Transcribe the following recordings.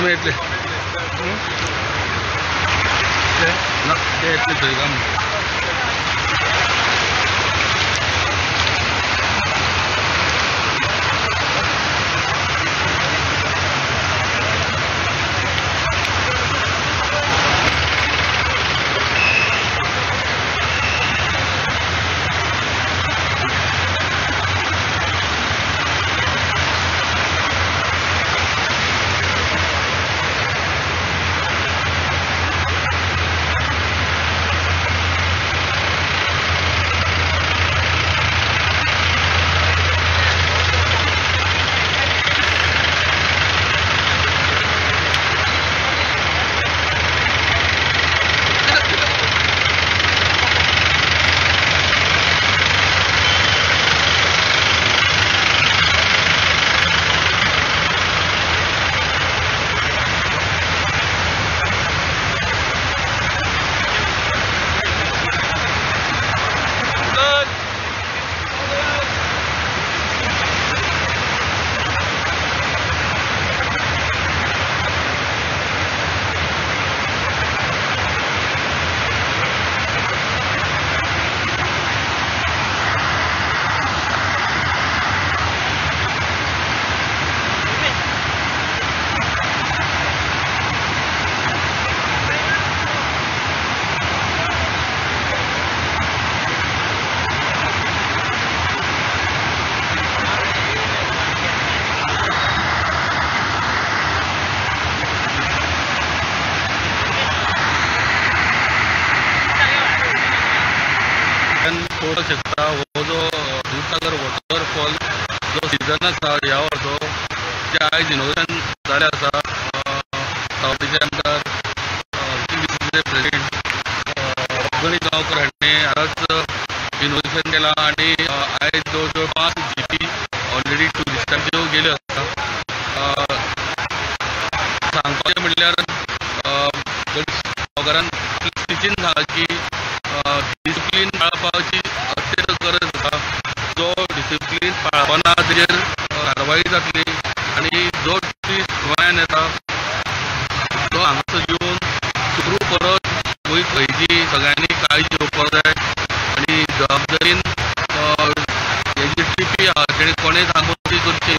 आमी येतले ना ते येतले थंय काम पळोवंक शकता हो जो दूधसागर वॉटरफॉल जो सिजन आसा ह्या वर्सो ते आयज इनोग्रेशन जाल्लें आसा सावथीचे आमदार प्रेसिडेंट गणेश गांवकर हांणी आतांच इनोग्रेशन केलां आनी आयज जवळ जवळ 5 जीपी ऑलरेडी टुरिस्टांच्यो गेल्यो आसा सांगपाचें म्हणल्यार गांवकारान स्टिचीन सांगला की डिसिप्लीन पाळपाची अत्यंत गरज आसा जो डिसिप्लीन पाळना तेजेर कारवाई जातली आनी जो ट्युरिस्ट गोंयांत येता तो हांगासर येवन सुरू परत वयर खंयची सगळ्यांनी काळजी घेवपाक जाय आनी जबाबदारीन हेजी ट्रिपी आहा तेणी कोणेय सांगोची करची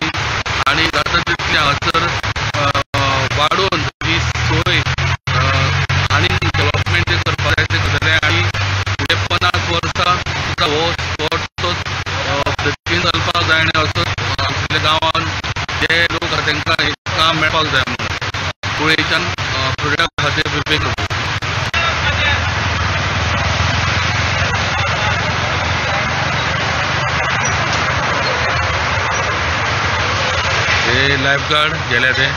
आनी जाता तितली हांगासर वाडोवन ही सोय आनी डेव्हलपमेंट जे करपाक जाय तें करतले आनी फुडें 50 वर्सां सुद्दां हो स्पॉट प्रत्येकीन चलपाक जाय आनी असोच आपल्या गांवांत जे लोक आसा तांकां काम मेळपाक जाय म्हणून कुळेच्यान प्रोडक्ट खातीर विवेक हे लायफ गार्ड गेले ते